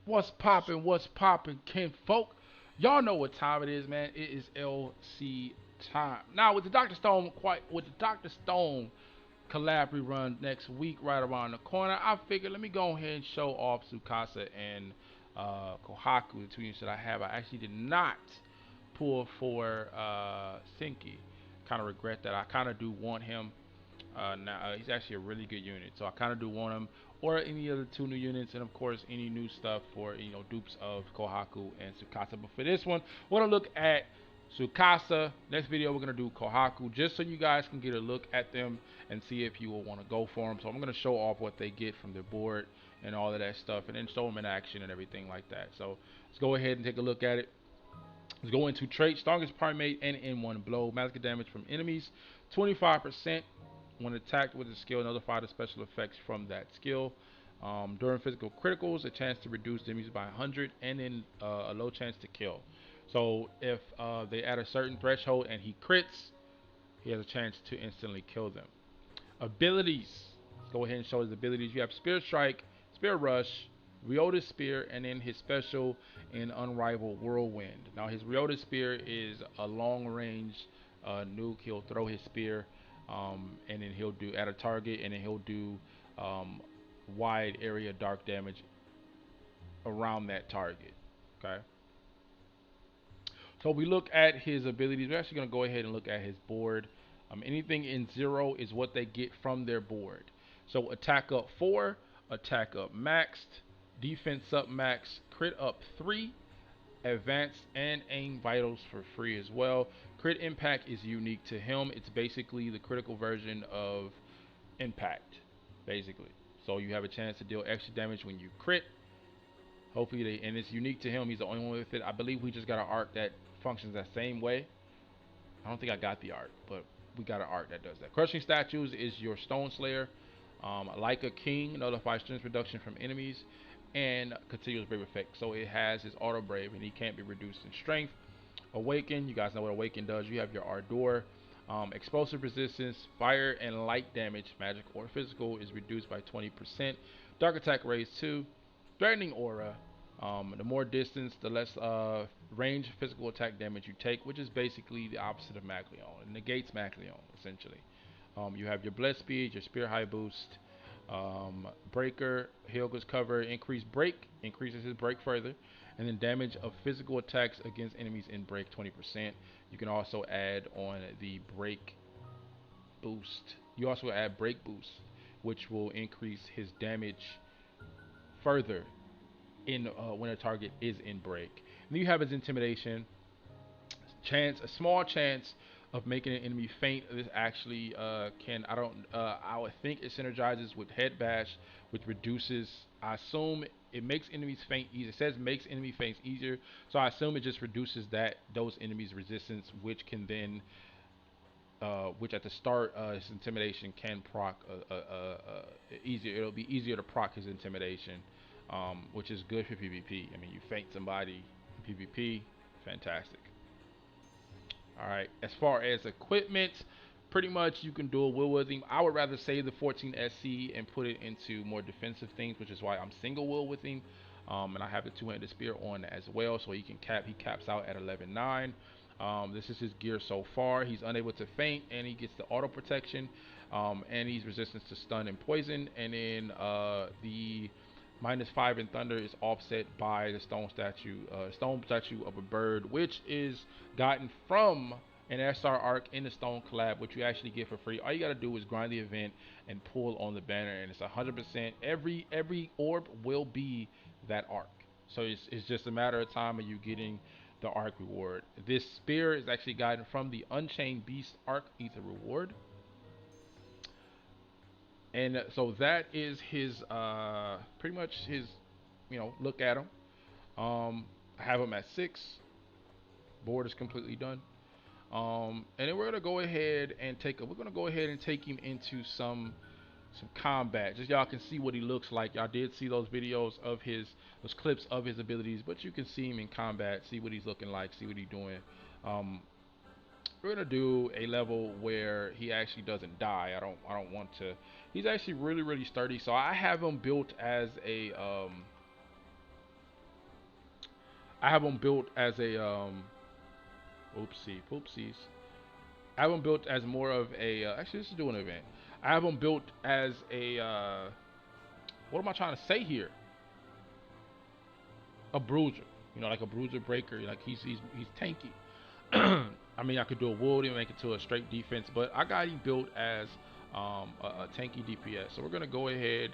What's popping, Ken folk? Y'all know what time it is, man. It is LC time. Now with the Dr. Stone collab rerun next week right around the corner, I figured let me go ahead and show off Tsukasa and Kohaku, the two units that I have. I actually did not pull for Senki. Kind of regret that. I kind of do want him. Now he's actually a really good unit, so I kind of do want him, or any other two new units, and of course any new stuff for dupes of Kohaku and Tsukasa. But for this one, we're gonna look at Tsukasa. Next video we're gonna do Kohaku, just so you guys can get a look at them and see if you will want to go for them. So I'm gonna show off what they get from their board and all of that stuff, and then show them in action and everything like that. So let's go ahead and take a look at it. Let's go into trait, strongest primate and in one blow. Magic damage from enemies, 25%. When attacked with a skill, notify the special effects from that skill. During physical criticals, a chance to reduce damage by 100, and then a low chance to kill. So if they add a certain threshold and he crits, he has a chance to instantly kill them. Abilities. Let's go ahead and show his abilities. You have Spear Strike, Spear Rush, Ryota's Spear, and then his special in Unrivaled Whirlwind. Now his Ryota's Spear is a long range nuke. He'll throw his spear, and then he'll do at a target, and then he'll do um, wide area dark damage around that target. Okay. So we look at his abilities. We're actually going to go ahead and look at his board. Anything in 0 is what they get from their board. So attack up 4, attack up maxed, defense up max, crit up 3, advanced and aim vitals for free as well. Crit impact is unique to him. It's basically the critical version of impact, basically. So you have a chance to deal extra damage when you crit. Hopefully and it's unique to him. He's the only one with it. I believe we just got an arc that functions that same way. I don't think I got the art, but we got an art that does that. Crushing statues is your Stone Slayer. Like a king, notifies strength reduction from enemies and continuous brave effect. So it has his auto brave, and he can't be reduced in strength. Awaken, you guys know what Awaken does. You have your Ardor. Explosive resistance, fire and light damage, magic or physical, is reduced by 20%. Dark attack raised 2. Threatening aura. The more distance, the less range physical attack damage you take, which is basically the opposite of Macleon. It negates Macleon, essentially. You have your Blessed Speed, your Spear High Boost, Breaker, Helga's Cover, Increased Break, increases his break further, and then damage of physical attacks against enemies in Break 20%. You can also add on the Break Boost. You also add Break Boost, which will increase his damage further in when a target is in break. And then you have his intimidation a small chance of making an enemy faint. This actually can I would think it synergizes with head bash, which reduces. I assume it makes enemies faint easier. It says makes enemy faints easier, so I assume it just reduces those enemies' resistance, which can then which at the start his intimidation can proc easier. It'll be easier to proc his intimidation, which is good for PvP. I mean, you feint somebody in PvP, fantastic. All right. As far as equipment, pretty much you can dual wield with him. I would rather save the 14 SC and put it into more defensive things, which is why I'm single wield with him. And I have the two-handed spear on as well, so he caps out at 11.9. This is his gear so far. He's unable to feint, and he gets the auto protection, and he's resistant to stun and poison. And then the -5 in thunder is offset by the stone statue of a bird, which is gotten from an SR arc in the Stone collab, which you actually get for free. All you gotta do is grind the event and pull on the banner, and it's 100%. Every orb will be that arc, so it's just a matter of time of you getting the arc reward. This spear is actually gotten from the Unchained Beast arc ether reward. And so that is his pretty much his look at him. I have him at 6. Board is completely done. And then we're gonna go ahead and take him into some combat, just y'all can see what he looks like. Y'all did see those videos of those clips of his abilities, but you can see him in combat, see what he's looking like, see what he's doing. um, we're gonna do a level where he actually doesn't die. I don't want to. He's actually really sturdy, so I have him built as a I have him built as a oopsie poopsies. I have him built as more of a actually this is doing an event. I have him built as a what am I trying to say here? A bruiser. You know, like a bruiser breaker. Like he's tanky. I mean, I could do a wood and make it to a straight defense, but I got him built as a tanky DPS. So we're gonna go ahead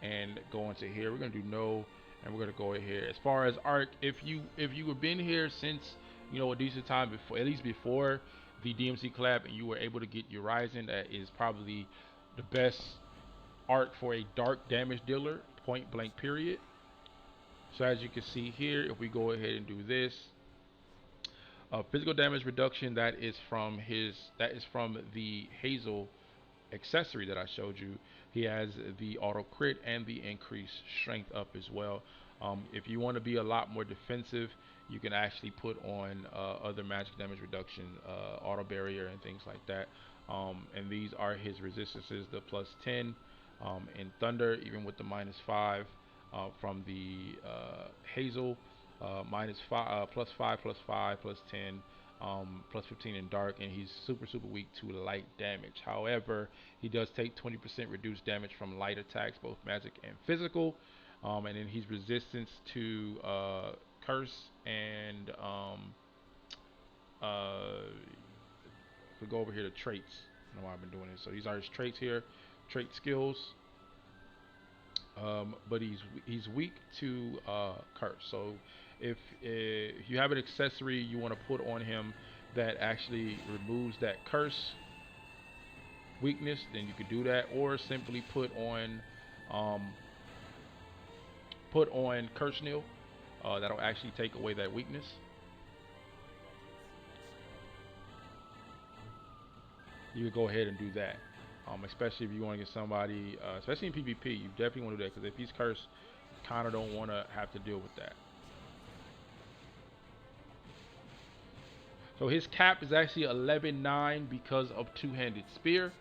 and go into here. We're gonna do no, and we're gonna go ahead. As far as arc, if you have been here since a decent time before, at least before the DMC collab, and you were able to get your Ryzen, that is probably the best arc for a dark damage dealer, point blank period. So as you can see here, if we go ahead and do this, physical damage reduction, that is from the Hazel accessory that I showed you. He has the auto crit and the increased strength up as well. If you want to be a lot more defensive, you can actually put on other magic damage reduction, auto barrier and things like that. And these are his resistances: the plus 10 in thunder, even with the minus 5 from the Hazel, minus 5, plus 5, plus 5, plus 10. Plus 15 in dark, and he's super weak to light damage. However, he does take 20% reduced damage from light attacks, both magic and physical. And then he's resistance to curse and if we go over here to traits. I don't know why I've been doing this. So these are his traits here, trait skills. But he's weak to curse. So if you have an accessory you want to put on him that actually removes that curse weakness, then you could do that, or simply put on curse nil. That'll actually take away that weakness. You could go ahead and do that. Especially if you want to get somebody, especially in PvP, you definitely want to do that, because if he's cursed, you kind of don't want to have to deal with that. So his cap is actually 11.9 because of two-handed spear.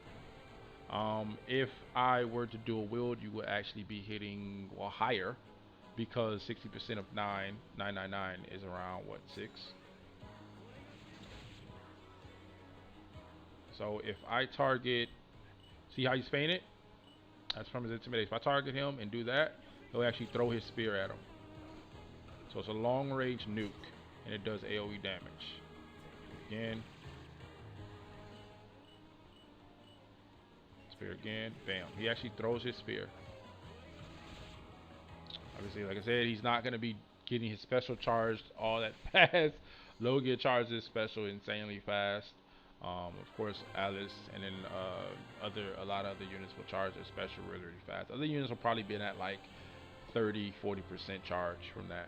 If I were to do a wield, you would actually be hitting higher, because 60% of 999 is around what, 6. So if I target, see how he's fainted? That's from his intimidation. If I target him and do that, he'll actually throw his spear at him. So it's a long range nuke, and it does AoE damage. Again. Spear again. Bam. He actually throws his spear. Obviously, like I said, he's not going to be getting his special charged all that fast. Logan charges his special insanely fast. Of course, Alice and then a lot of other units will charge their special really fast. Other units will probably be at like 30-40% charge from that.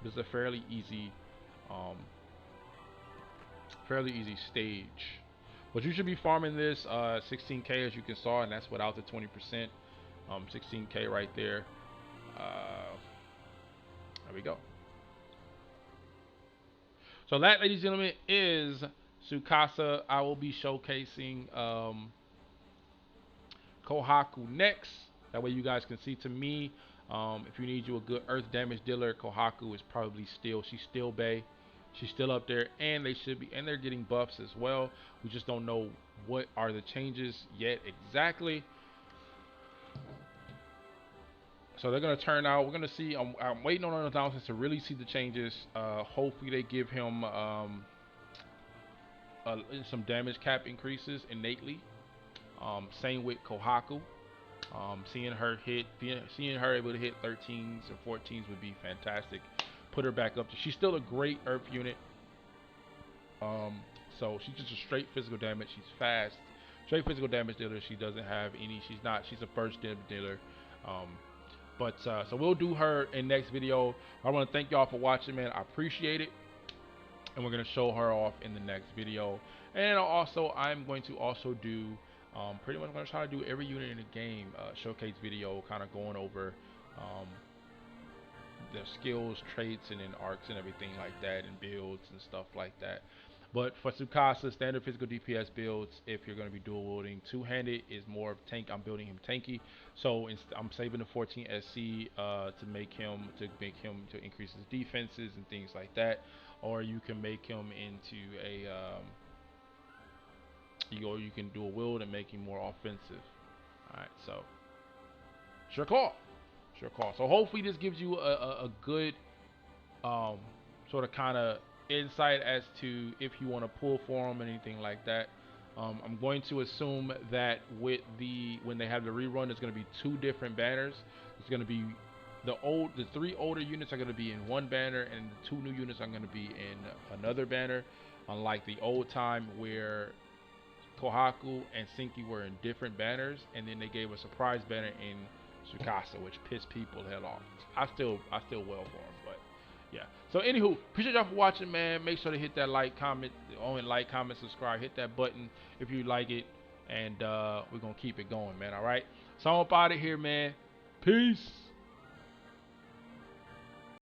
This is a fairly easy stage. But you should be farming this 16k, as you can saw, and that's without the 20%. 16k right there. There we go. So that, ladies and gentlemen, is Tsukasa. I will be showcasing Kohaku next. That way you guys can see. To me, if you need you a good earth damage dealer, Kohaku is probably she's still Bay. She's still up there, and they're getting buffs as well. We just don't know what are the changes yet exactly. So they're gonna turn out. We're gonna see. I'm waiting on an announcement to really see the changes. Hopefully they give him some damage cap increases innately. Same with Kohaku. Seeing her able to hit 13s or 14s would be fantastic. Put her back up. She's still a great Earth unit. So she's just a straight physical damage. She's fast. Straight physical damage dealer. She doesn't have any. She's a burst damage dealer. So we'll do her in next video. I want to thank y'all for watching, man. I appreciate it. And we're going to show her off in the next video. And also, I'm going to also do, pretty much going to try to do every unit in the game showcase video, kind of going over their skills, traits, and then arcs and everything like that, and builds and stuff like that. But for Tsukasa, standard physical DPS builds, if you're going to be dual wielding two-handed, is more of tank. I'm building him tanky, so I'm saving the 14 SC to make him to increase his defenses and things like that. Or you can make him into a you can dual wield and make him more offensive. All right, so sure call, sure call. So hopefully this gives you a good um, sort of kind of insight as to if you want to pull for them and anything like that. I'm going to assume that with when they have the rerun, there's going to be two different banners. It's going to be the three older units are going to be in one banner, and the two new units are going to be in another banner. Unlike the old time where Kohaku and Sinki were in different banners, and then they gave a surprise banner in Tsukasa, which pissed people the hell off. I still well for them, but yeah. So anywho, appreciate y'all for watching, man. Make sure to hit that like, comment, subscribe, hit that button if you like it, and we're gonna keep it going, man. All right. So I'm up out of here, man. Peace.